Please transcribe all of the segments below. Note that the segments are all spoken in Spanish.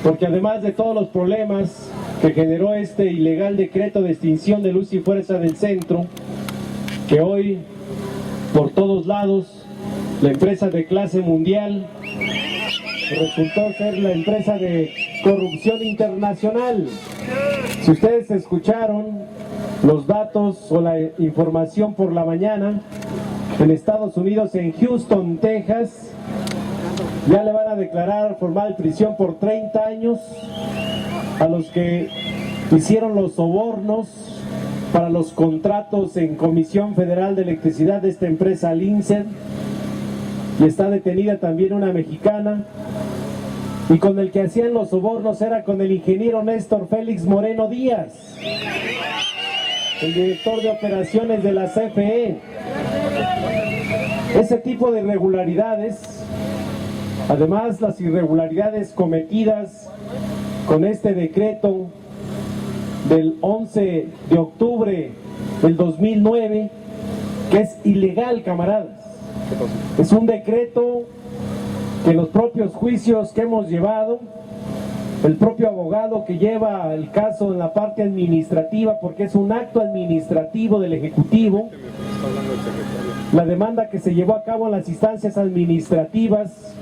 Porque además de todos los problemas que generó este ilegal decreto de extinción de Luz y Fuerza del Centro, que hoy por todos lados la empresa de clase mundial resultó ser la empresa de corrupción internacional. Si ustedes escucharon los datos o la información por la mañana, en Estados Unidos, en Houston, Texas, ya le van a declarar formal prisión por 30 años a los que hicieron los sobornos para los contratos en Comisión Federal de Electricidad de esta empresa Lindsay, y está detenida también una mexicana, y con el que hacían los sobornos era con el ingeniero Néstor Félix Moreno Díaz, el director de operaciones de la CFE. Ese tipo de irregularidades, además las irregularidades cometidas con este decreto del 11 de octubre del 2009, que es ilegal, camaradas. Es un decreto que los propios juicios que hemos llevado, el propio abogado que lleva el caso en la parte administrativa, porque es un acto administrativo del Ejecutivo, la demanda que se llevó a cabo en las instancias administrativas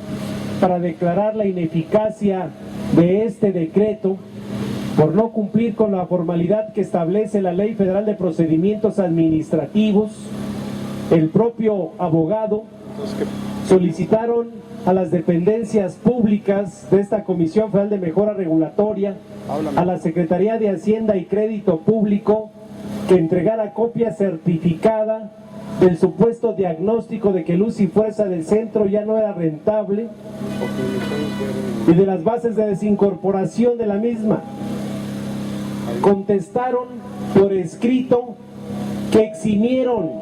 para declarar la ineficacia de este decreto por no cumplir con la formalidad que establece la Ley Federal de Procedimientos Administrativos. El propio abogado solicitaron a las dependencias públicas de esta Comisión Federal de Mejora Regulatoria, a la Secretaría de Hacienda y Crédito Público, que entregara copia certificada del supuesto diagnóstico de que Luz y Fuerza del Centro ya no era rentable y de las bases de desincorporación de la misma. Contestaron por escrito que eximieron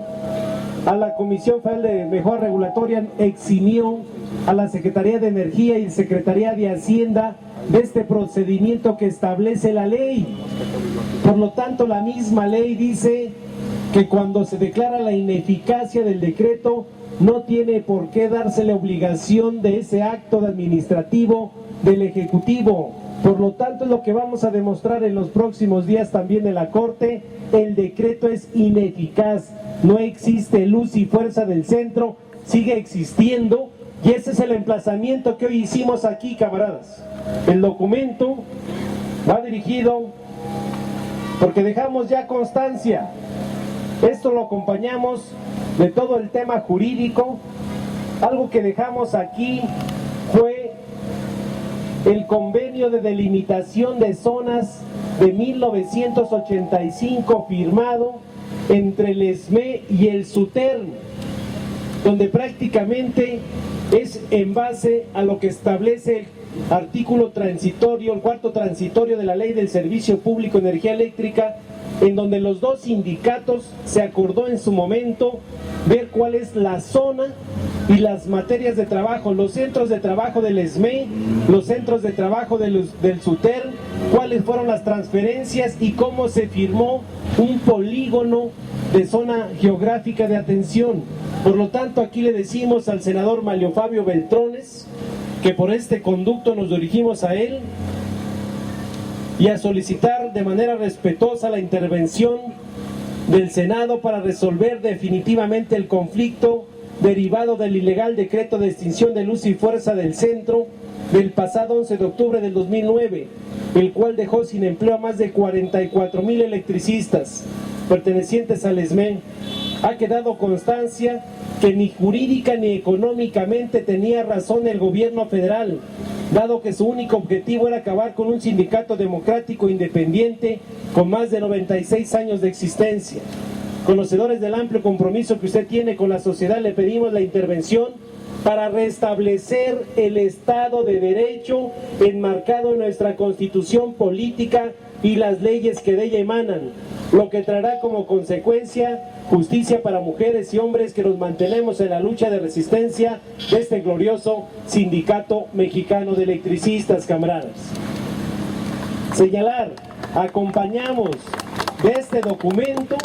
a la Comisión Federal de Mejora Regulatoria, eximió a la Secretaría de Energía y Secretaría de Hacienda de este procedimiento que establece la ley. Por lo tanto, la misma ley dice que cuando se declara la ineficacia del decreto, no tiene por qué darse la obligación de ese acto administrativo del Ejecutivo. Por lo tanto, es lo que vamos a demostrar en los próximos días también en la Corte. El decreto es ineficaz, no existe Luz y Fuerza del Centro, sigue existiendo, y ese es el emplazamiento que hoy hicimos aquí, camaradas. El documento va dirigido porque dejamos ya constancia. Esto lo acompañamos de todo el tema jurídico. Algo que dejamos aquí fue el convenio de delimitación de zonas de 1985 firmado entre el ESME y el SUTERN, donde prácticamente es en base a lo que establece el artículo transitorio, el cuarto transitorio de la Ley del Servicio Público de Energía Eléctrica, en donde los dos sindicatos se acordó en su momento ver cuál es la zona y las materias de trabajo, los centros de trabajo del ESME, los centros de trabajo del SUTERN, cuáles fueron las transferencias y cómo se firmó un polígono de zona geográfica de atención. Por lo tanto, aquí le decimos al senador Manlio Fabio Beltrones que por este conducto nos dirigimos a él y a solicitar de manera respetuosa la intervención del Senado para resolver definitivamente el conflicto derivado del ilegal decreto de extinción de Luz y Fuerza del Centro del pasado 11 de octubre del 2009, el cual dejó sin empleo a más de 44,000 electricistas pertenecientes al ESME. Ha quedado constancia que ni jurídica ni económicamente tenía razón el gobierno federal, dado que su único objetivo era acabar con un sindicato democrático independiente con más de 96 años de existencia. Conocedores del amplio compromiso que usted tiene con la sociedad, le pedimos la intervención para restablecer el Estado de Derecho enmarcado en nuestra Constitución política y las leyes que de ella emanan, lo que traerá como consecuencia justicia para mujeres y hombres que nos mantenemos en la lucha de resistencia de este glorioso Sindicato Mexicano de Electricistas, camaradas. Señalar, acompañamos de este documento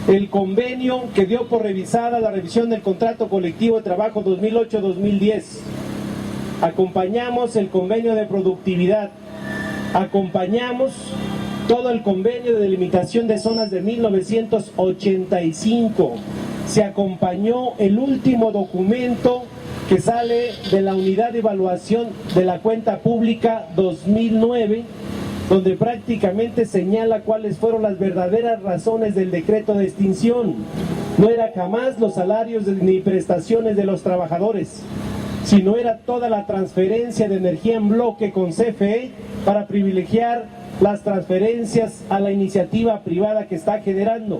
el convenio que dio por revisada la revisión del contrato colectivo de trabajo 2008-2010. acompañamos el convenio de productividad, acompañamos todo el convenio de delimitación de zonas de 1985, se acompañó el último documento que sale de la unidad de evaluación de la cuenta pública 2009, donde prácticamente señala cuáles fueron las verdaderas razones del decreto de extinción. No era jamás los salarios ni prestaciones de los trabajadores, sino era toda la transferencia de energía en bloque con CFE para privilegiar las transferencias a la iniciativa privada que está generando.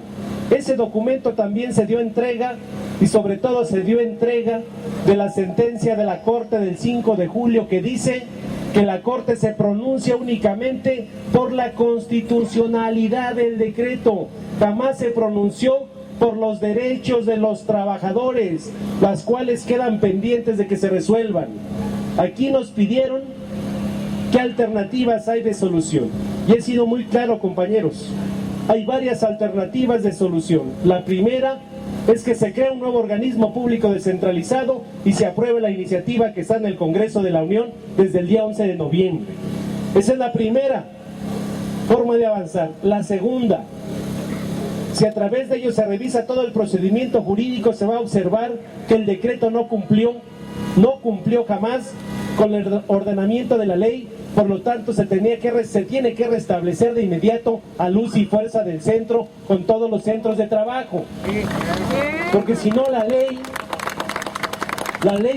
Ese documento también se dio entrega y sobre todo se dio entrega de la sentencia de la Corte del 5 de julio que dice que la Corte se pronuncia únicamente por la constitucionalidad del decreto, jamás se pronunció por los derechos de los trabajadores, las cuales quedan pendientes de que se resuelvan. Aquí nos pidieron qué alternativas hay de solución. Y he sido muy claro, compañeros, hay varias alternativas de solución. La primera es que se crea un nuevo organismo público descentralizado y se apruebe la iniciativa que está en el Congreso de la Unión desde el día 11 de noviembre. Esa es la primera forma de avanzar. La segunda, si a través de ello se revisa todo el procedimiento jurídico, se va a observar que el decreto no cumplió jamás con el ordenamiento de la ley. Por lo tanto, se tiene que restablecer de inmediato a luz y fuerza del centro con todos los centros de trabajo. Porque si no, la ley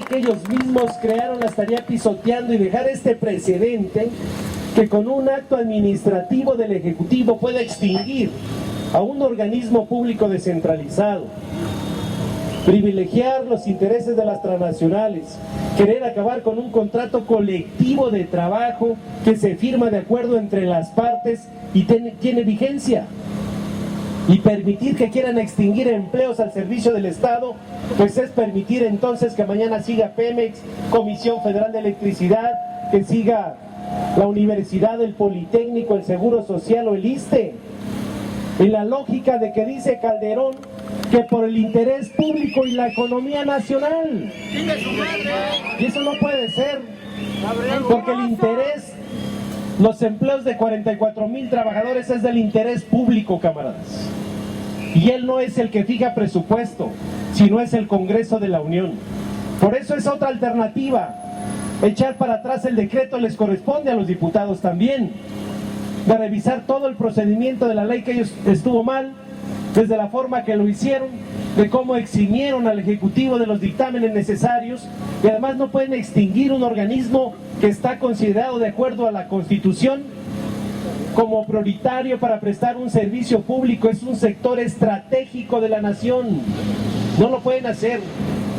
que ellos mismos crearon la estaría pisoteando, y dejar este precedente que con un acto administrativo del Ejecutivo puede extinguir a un organismo público descentralizado, privilegiar los intereses de las transnacionales, querer acabar con un contrato colectivo de trabajo que se firma de acuerdo entre las partes y tiene vigencia, y permitir que quieran extinguir empleos al servicio del Estado, pues es permitir entonces que mañana siga Pemex, Comisión Federal de Electricidad, que siga la Universidad, el Politécnico, el Seguro Social o el ISSSTE. En la lógica de que dice Calderón que por el interés público y la economía nacional. Y eso no puede ser, porque el interés, los empleos de 44,000 trabajadores es del interés público, camaradas. Y él no es el que fija presupuesto, sino es el Congreso de la Unión. Por eso es otra alternativa. Echar para atrás el decreto les corresponde a los diputados también, de revisar todo el procedimiento de la ley que ellos estuvo mal, desde la forma que lo hicieron, de cómo eximieron al Ejecutivo de los dictámenes necesarios, y además no pueden extinguir un organismo que está considerado de acuerdo a la Constitución como prioritario para prestar un servicio público, es un sector estratégico de la nación. No lo pueden hacer.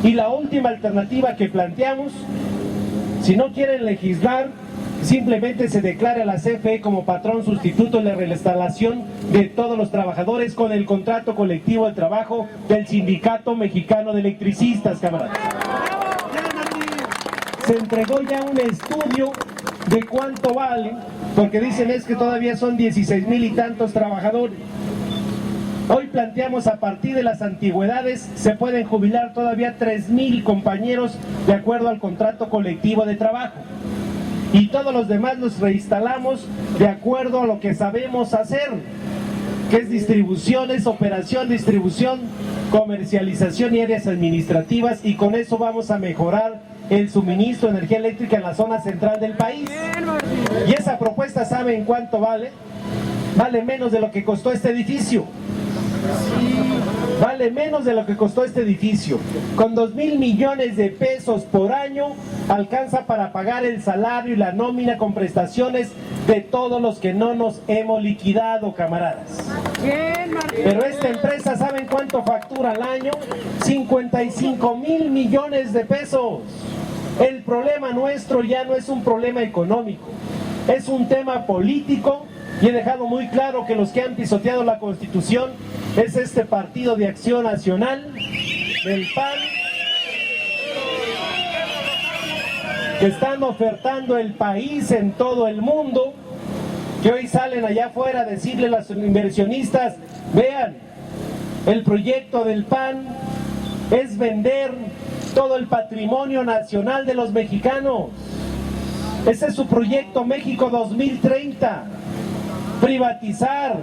Y la última alternativa que planteamos, si no quieren legislar, simplemente se declara a la CFE como patrón sustituto en la reinstalación de todos los trabajadores con el contrato colectivo de trabajo del Sindicato Mexicano de Electricistas, camaradas. Se entregó ya un estudio de cuánto vale, porque dicen es que todavía son 16,000 y tantos trabajadores. Hoy planteamos, a partir de las antigüedades se pueden jubilar todavía 3,000 compañeros de acuerdo al contrato colectivo de trabajo. Y todos los demás nos reinstalamos de acuerdo a lo que sabemos hacer, que es distribución, es operación, distribución, comercialización y áreas administrativas, y con eso vamos a mejorar el suministro de energía eléctrica en la zona central del país. Y esa propuesta, ¿saben cuánto vale? Vale menos de lo que costó este edificio. Vale menos de lo que costó este edificio. Con 2,000 millones de pesos por año alcanza para pagar el salario y la nómina con prestaciones de todos los que no nos hemos liquidado, camaradas. Pero esta empresa, ¿saben cuánto factura al año? 55,000 millones de pesos. El problema nuestro ya no es un problema económico, es un tema político, y he dejado muy claro que los que han pisoteado la Constitución es este Partido de Acción Nacional, del PAN, que están ofertando el país en todo el mundo, que hoy salen allá afuera a decirle a los inversionistas: vean, el proyecto del PAN es vender todo el patrimonio nacional de los mexicanos. Ese es su proyecto México 2030. Privatizar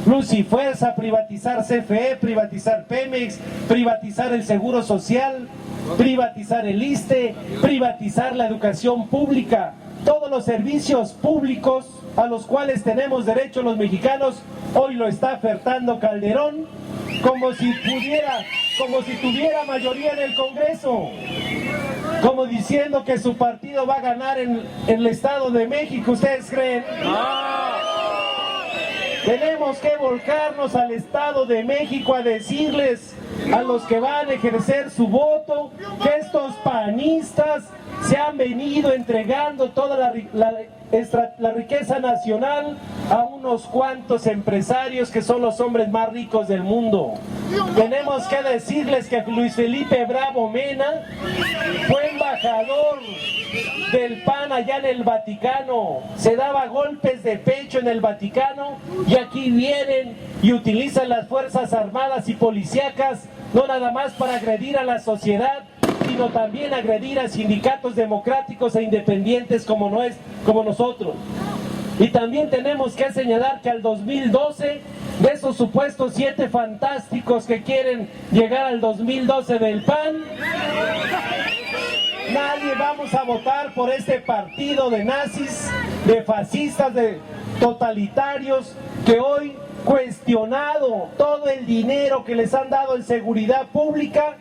Luz y Fuerza, privatizar CFE, privatizar Pemex, privatizar el Seguro Social, privatizar el ISSSTE, privatizar la educación pública. Todos los servicios públicos a los cuales tenemos derecho los mexicanos, hoy lo está ofertando Calderón como si tuviera mayoría en el Congreso, como diciendo que su partido va a ganar en el Estado de México. ¿Ustedes creen? Tenemos que volcarnos al Estado de México a decirles a los que van a ejercer su voto que estos panistas se han venido entregando toda la riqueza nacional a unos cuantos empresarios que son los hombres más ricos del mundo. Tenemos que decirles que Luis Felipe Bravo Mena fue embajador del PAN allá en el Vaticano, se daba golpes de pecho en el Vaticano, y aquí vienen y utilizan las fuerzas armadas y policíacas no nada más para agredir a la sociedad, sino también agredir a sindicatos democráticos e independientes como nosotros. Y también tenemos que señalar que al 2012, de esos supuestos 7 fantásticos que quieren llegar al 2012 del PAN, nadie vamos a votar por este partido de nazis, de fascistas, de totalitarios, que hoy, cuestionado todo el dinero que les han dado en seguridad pública,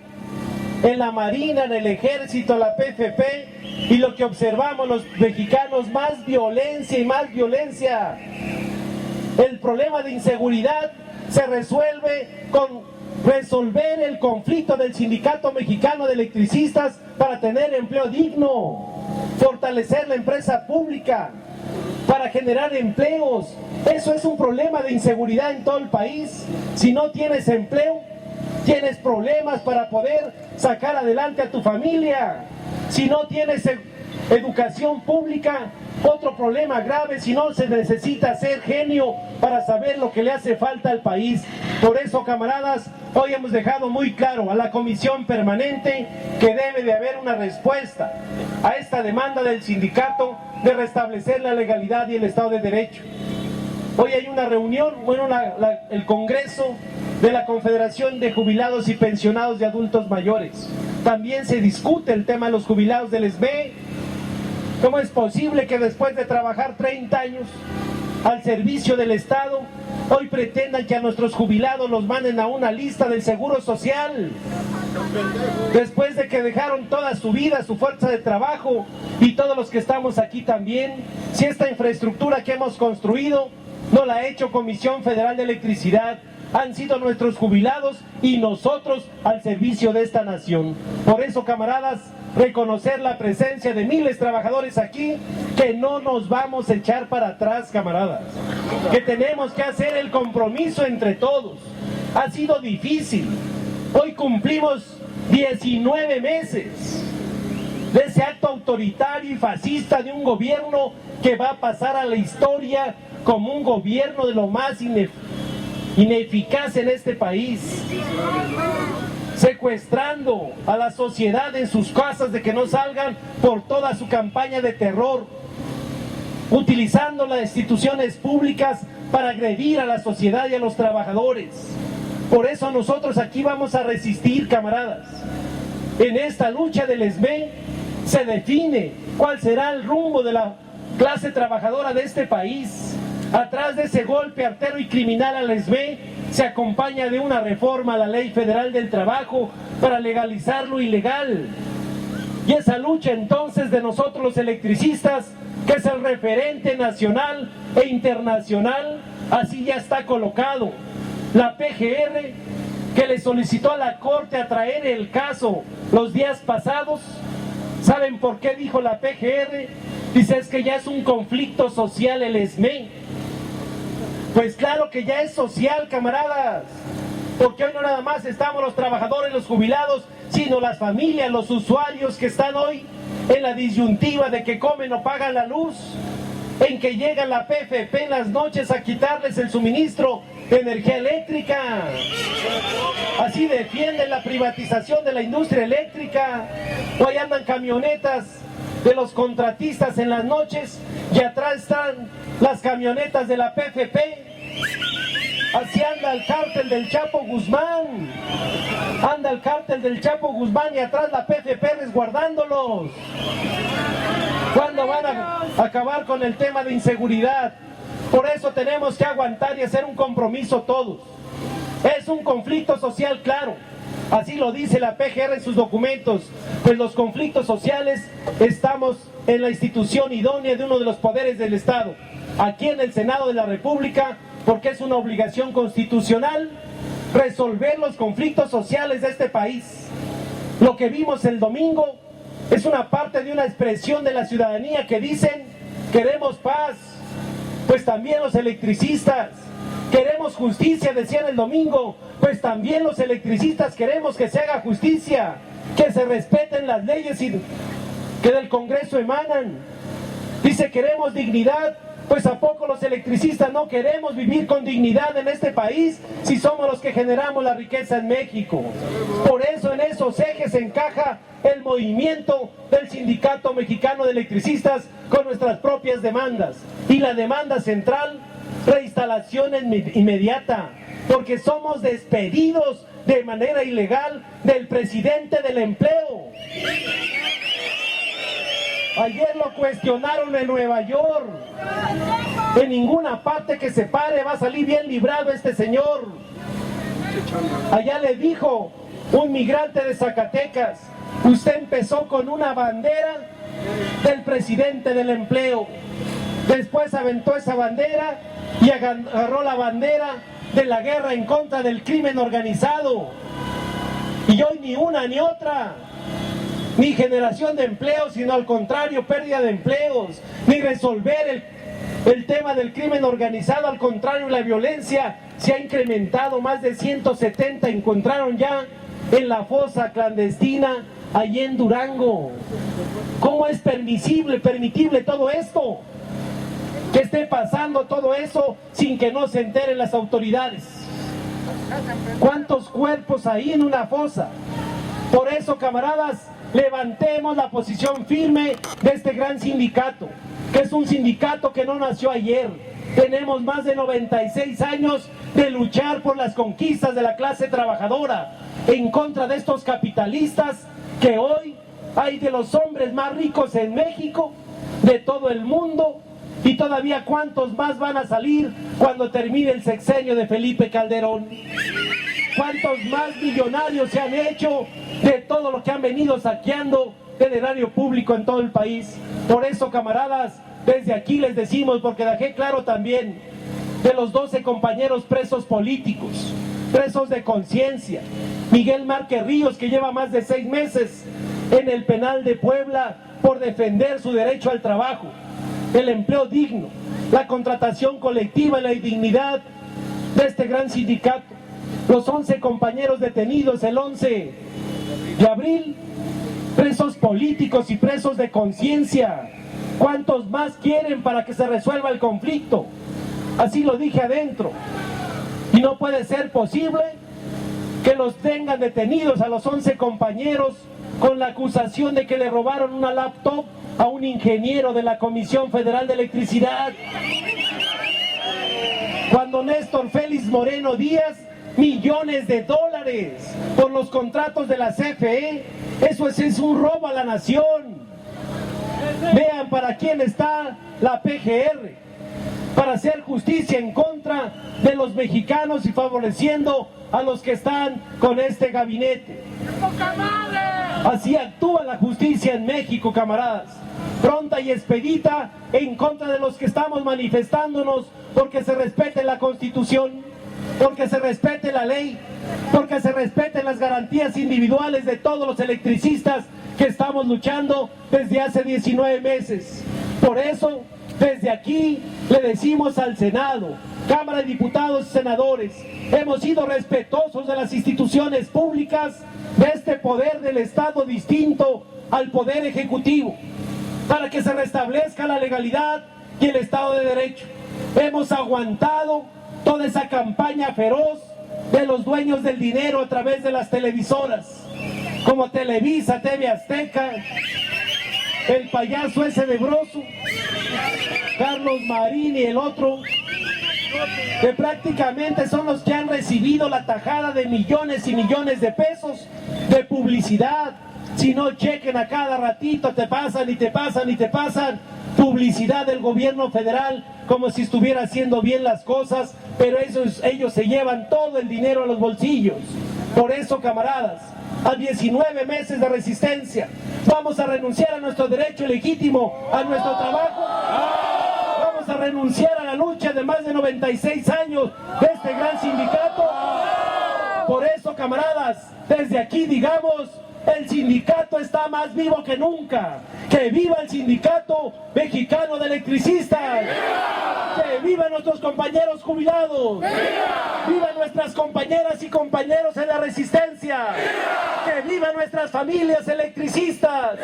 en la Marina, en el Ejército, la PFP, y lo que observamos los mexicanos, más violencia y más violencia. El problema de inseguridad se resuelve con resolver el conflicto del Sindicato Mexicano de Electricistas para tener empleo digno, fortalecer la empresa pública para generar empleos. Eso es un problema de inseguridad en todo el país. Si no tienes empleo, tienes problemas para poder sacar adelante a tu familia. Si no tienes educación pública, otro problema grave. Si no, se necesita ser genio para saber lo que le hace falta al país. Por eso, camaradas, hoy hemos dejado muy claro a la Comisión Permanente que debe de haber una respuesta a esta demanda del sindicato de restablecer la legalidad y el Estado de Derecho. Hoy hay una reunión, el Congreso de la Confederación de Jubilados y Pensionados de Adultos Mayores. También se discute el tema de los jubilados del SBE. ¿Cómo es posible que después de trabajar 30 años al servicio del Estado, hoy pretendan que a nuestros jubilados los manden a una lista del Seguro Social? Después de que dejaron toda su vida, su fuerza de trabajo, y todos los que estamos aquí también, si esta infraestructura que hemos construido no la ha hecho Comisión Federal de Electricidad, han sido nuestros jubilados y nosotros al servicio de esta nación. Por eso, camaradas, reconocer la presencia de miles de trabajadores aquí, que no nos vamos a echar para atrás, camaradas, que tenemos que hacer el compromiso entre todos. Ha sido difícil. Hoy cumplimos 19 meses de ese acto autoritario y fascista de un gobierno que va a pasar a la historia como un gobierno de lo más ineficaz en este país, secuestrando a la sociedad en sus casas de que no salgan por toda su campaña de terror, utilizando las instituciones públicas para agredir a la sociedad y a los trabajadores. Por eso nosotros aquí vamos a resistir, camaradas. En esta lucha del SME se define cuál será el rumbo de la clase trabajadora de este país. Atrás de ese golpe artero y criminal al SME se acompaña de una reforma a la Ley Federal del Trabajo para legalizar lo ilegal. Y esa lucha entonces de nosotros los electricistas, que es el referente nacional e internacional, así ya está colocado. La PGR, que le solicitó a la Corte a traer el caso los días pasados, ¿saben por qué dijo la PGR? Dice, es que ya es un conflicto social el SME. Pues claro que ya es social, camaradas, porque hoy no nada más estamos los trabajadores, los jubilados, sino las familias, los usuarios que están hoy en la disyuntiva de que comen o pagan la luz, en que llega la PFP en las noches a quitarles el suministro de energía eléctrica. Así defienden la privatización de la industria eléctrica. Hoy andan camionetas de los contratistas en las noches y atrás están las camionetas de la PFP. Así anda el cártel del Chapo Guzmán. Anda el cártel del Chapo Guzmán y atrás la PFP resguardándolos. ¿Cuándo van a acabar con el tema de inseguridad? Por eso tenemos que aguantar y hacer un compromiso todos. Es un conflicto social, claro. Así lo dice la PGR en sus documentos. Pues los conflictos sociales estamos en la institución idónea de uno de los poderes del Estado, aquí en el Senado de la República, porque es una obligación constitucional resolver los conflictos sociales de este país. Lo que vimos el domingo es una parte de una expresión de la ciudadanía que dicen: queremos paz. Pues también los electricistas queremos justicia, decían el domingo. Pues también los electricistas queremos que se haga justicia, que se respeten las leyes que del Congreso emanan. Dice: queremos dignidad. Pues ¿a poco los electricistas no queremos vivir con dignidad en este país si somos los que generamos la riqueza en México? Por eso en esos ejes encaja el movimiento del Sindicato Mexicano de Electricistas con nuestras propias demandas. Y la demanda central: reinstalación inmediata, porque somos despedidos de manera ilegal del presidente del empleo. Ayer lo cuestionaron en Nueva York. En ninguna parte que se pare va a salir bien librado este señor. Allá le dijo un migrante de Zacatecas: usted empezó con una bandera del presidente del empleo, después aventó esa bandera y agarró la bandera de la guerra en contra del crimen organizado. Y hoy ni una ni otra. Ni generación de empleos, sino al contrario, pérdida de empleos. Ni resolver el tema del crimen organizado, al contrario, la violencia se ha incrementado. Más de 170 encontraron ya en la fosa clandestina allí en Durango. ¿Cómo es permitible todo esto? Que esté pasando todo eso sin que no se enteren las autoridades. ¿Cuántos cuerpos ahí en una fosa? Por eso, camaradas, levantemos la posición firme de este gran sindicato, que es un sindicato que no nació ayer. Tenemos más de 96 años de luchar por las conquistas de la clase trabajadora, en contra de estos capitalistas que hoy hay de los hombres más ricos en México, de todo el mundo, y todavía cuántos más van a salir cuando termine el sexenio de Felipe Calderón. ¿Cuántos más millonarios se han hecho de todo lo que han venido saqueando del erario público en todo el país? Por eso, camaradas, desde aquí les decimos, porque dejé claro también de los 12 compañeros presos políticos, presos de conciencia: Miguel Márquez Ríos, que lleva más de 6 meses en el penal de Puebla por defender su derecho al trabajo, el empleo digno, la contratación colectiva y la dignidad de este gran sindicato. Los 11 compañeros detenidos el 11 de abril, presos políticos y presos de conciencia. ¿Cuántos más quieren para que se resuelva el conflicto? Así lo dije adentro. Y no puede ser posible que los tengan detenidos a los 11 compañeros con la acusación de que le robaron una laptop a un ingeniero de la Comisión Federal de Electricidad. Cuando Néstor Félix Moreno Díaz, millones de dólares por los contratos de la CFE, eso es un robo a la nación. Vean para quién está la PGR: para hacer justicia en contra de los mexicanos y favoreciendo a los que están con este gabinete. Así actúa la justicia en México, camaradas, pronta y expedita en contra de los que estamos manifestándonos porque se respete la Constitución, porque se respete la ley, porque se respeten las garantías individuales de todos los electricistas que estamos luchando desde hace 19 meses. Por eso, desde aquí le decimos al Senado, Cámara de Diputados y Senadores: hemos sido respetuosos de las instituciones públicas, de este poder del Estado distinto al Poder Ejecutivo, para que se restablezca la legalidad y y el Estado de Derecho. Hemos aguantado toda esa campaña feroz de los dueños del dinero a través de las televisoras, como Televisa, TV Azteca, el payaso ese de Broso, Carlos Marín y el otro, que prácticamente son los que han recibido la tajada de millones y millones de pesos de publicidad. Si no, chequen a cada ratito, te pasan y te pasan y te pasan publicidad del gobierno federal como si estuviera haciendo bien las cosas, pero ellos se llevan todo el dinero a los bolsillos. Por eso, camaradas, a 19 meses de resistencia, vamos a renunciar a nuestro derecho legítimo, a nuestro trabajo. Vamos a renunciar a la lucha de más de 96 años de este gran sindicato. Por eso, camaradas, desde aquí digamos: el sindicato está más vivo que nunca. ¡Que viva el Sindicato Mexicano de Electricistas! ¡Que vivan nuestros compañeros jubilados! ¡Vivan nuestras compañeras y compañeros en la resistencia! ¡Que vivan nuestras familias electricistas!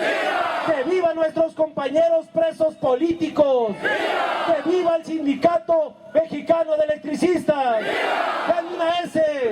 ¡Que vivan nuestros compañeros presos políticos! ¡Que viva el Sindicato Mexicano de Electricistas! ¡Gana ese!